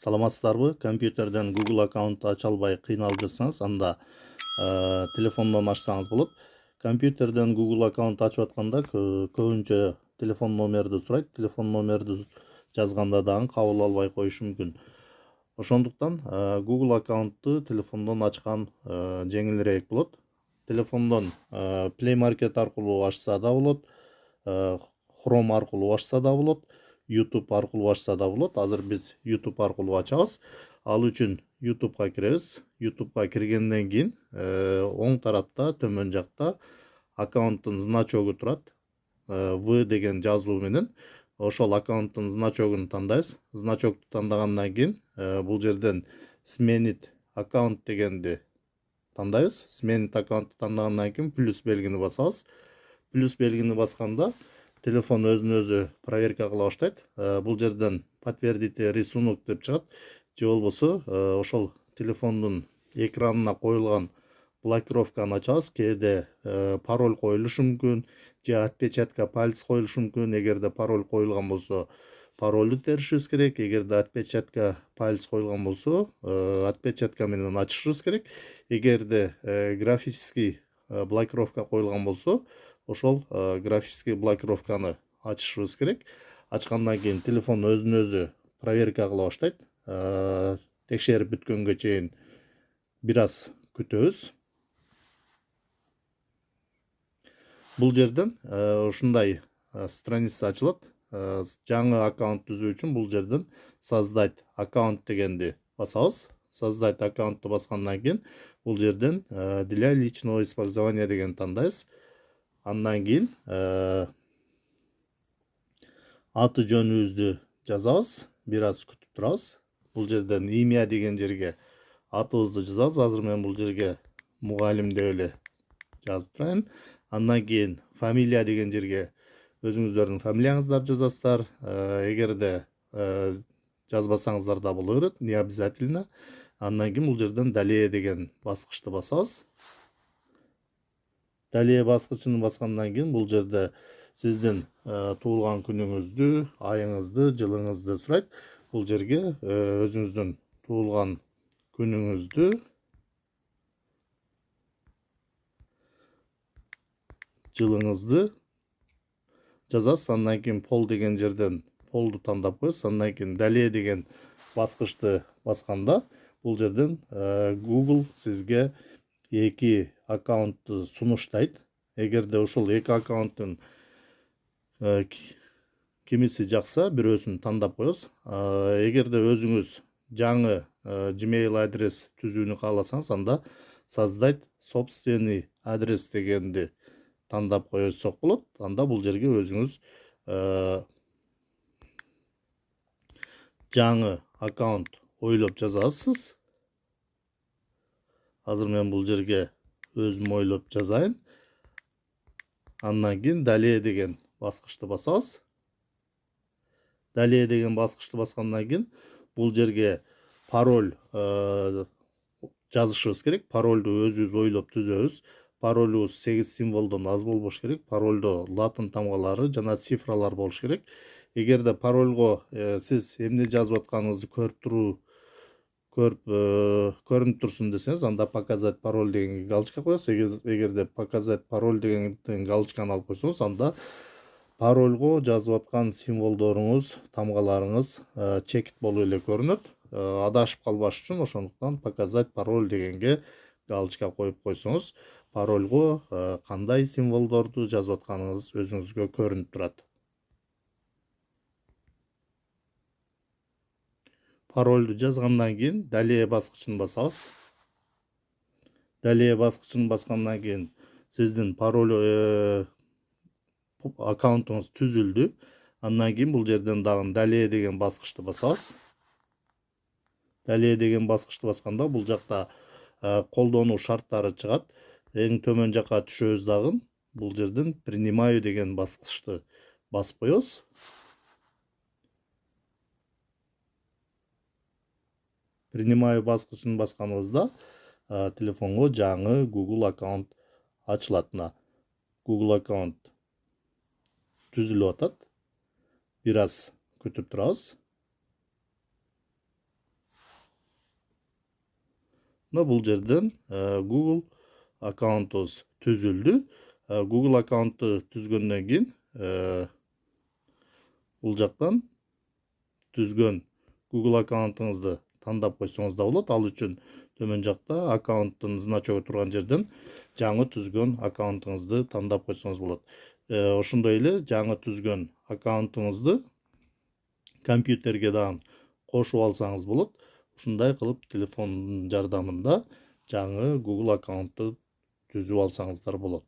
Саламатсыздарбы? Компьютерден Google аккаунт ача албай кыйналып жатсаңыз, анда телефондон ачсаңыз болот. Компьютерден Google аккаунт ачып атканда көбүнчө телефон номерди сурайт. Телефон номерди жазганда дагы кабыл албай коюшу мүмкүн. Ошондуктан Google аккаунтту телефондон ачкан жеңилирээк болот. Телефондон Play Market аркылуу ачса да болот, Chrome аркылуу ачса да болот, YouTube аркылуу ачса да болот. Азыр биз YouTube аркылуу ачабыз. Ал үчүн YouTube'га киребиз. YouTube'га киргенден кийин оң тарапта төмөн жакта аккаунттун значогу турат. В деген жазуу менен ошол аккаунттун значогун тандайбыз. Значокту тандагандан кийин бул жерден Sменит аккаунт дегенди тандайбыз. Sменит аккаунтту тандагандан кийин плюс белгини басабыз. Плюс белгини басканда телефон өзүн өзү проверка кыла баштайт. Бул жерден подтвердите рисунок деп чыгат. Же болбосо ошол телефондун экранына коюлган блокировканы ачабыз. Кээде пароль коюлушу мүмкүн, же отпечатка палец коюлушу мүмкүн. Эгерде пароль коюлган болсо, паролду теришибиз керек. Эгерде отпечатка палец коюлган болсо, отпечатка менен ачышыбыз керек. Эгерде графический блокировка коюлган болсо, ошол графический блокировканы ачышыбыз керек. Ачкандан кийин телефон өзүн өзү проверка кыла баштайт. Текшерип бүткөнгө чейин бир аз күтөбүз. Бул жерден ушундай страница ачылат. Жаңы аккаунт түзүү үчүн бул жерден создать аккаунт дегенди басабыз. Создать аккаунтту баскандан кийин бул жерден для личного использования деген тандайбыз. Андан кийин аты жөнүбүздү жазабыз, бир аз күтүп турабыз. Бул жерден имя деген жерге атыбызды жазабыз. Азыр мен бул жерге мугалим деп эле жазып турайын. Андан кийин фамилия деген жерге өзүңүздөрдүн фамилияңыздарды жазасыздар. Эгерде жазбасаңыздар да боло берет, не обязательно. Андан кийин бул жерден далее деген баскычты басабыз. Далее баскычын баскандан кийин бул жерде сиздин туулган күнүңүздү, айыңызды, жылыңызды сурайт. Бул жерге өзүңүздүн туулган күнүңүздү, жылыңызды жазасыз. Андан кийин пол деген жерден полду тандап коесуз. Андан кийин далее деген баскычты басканда бул жерден Google сизге эки аккаунтту сунуштайт. Эгерде ушул эки аккаунттун кимиси жакса, бирөөсүн тандап коесуз. Эгерде өзүңүз жаңы Gmail адрес түзүүнү кааласаңыз, анда создать собственный адрес дегенди тандап коесок болот. Анда бул жерге өзүңүз жаңы аккаунт ойлоп жазасыз. Азыр мен бул жерге өзүм ойлоп жазайын. Андан кийин далее деген баскычты басабыз. Далее деген баскычты баскандан кийин бул жерге пароль жазышыбыз керек. Паролду өзүбүз ойлоп түзөбүз. Паролубуз 8 символдон аз болбош керек. Паролдо латын тамгалары жана цифралар болуш керек. Эгерде парольго сиз эмне жазып атканыңызды көрүнүп турсун десеңиз, анда показать пароль деген галочка коесуз. Эгерде показать пароль деген галочканы алып койсоңуз, анда парольго жазып аткан символдоруңуз, тамгаларыңыз чекит болуп эле көрүнөт. Адашып калбаш үчүн ошондуктан показать пароль дегенге галочка коюп койсоңуз, парольго кандай символдорду жазып атканыңыз өзүңүзгө көрүнүп турат. Парольду жазгандан кийин далее баскычын басабыз. Далее баскычын баскандан кийин сиздин пароль аккаунтуңуз түзүлдү. Андан кийин бул жерден дагы далее деген баскычты басабыз. Далее деген баскычты басканда бул жакта колдонуу шарттары чыгат. Эң төмөн жакка түшөбүз дагы. Бул жерден принимаю деген баскычты басып коебуз. Принимаю баскычын басканыбызда телефонго жаңы Google аккаунт ачылат. Google аккаунт түзүлүп атат. Бир аз күтүп турабыз. мына бул жерден Google аккаунтубуз түзүлдү. Google аккаунтту түзгөндөн кийин бул жактан түзгөн Google аккаунтуңузду тандап койсоңуз да болот. Ал үчүн төмөн жакта аккаунттун значогу турган жерден жаңы түзгөн аккаунтуңузду тандап койсоңуз болот. Ошондой эле жаңы түзгөн аккаунтуңузду компьютерге дагы кошуп алсаңыз болот. Ушундай кылып телефондун жардамында жаңы Google аккаунтту түзүп алсаңыздар болот.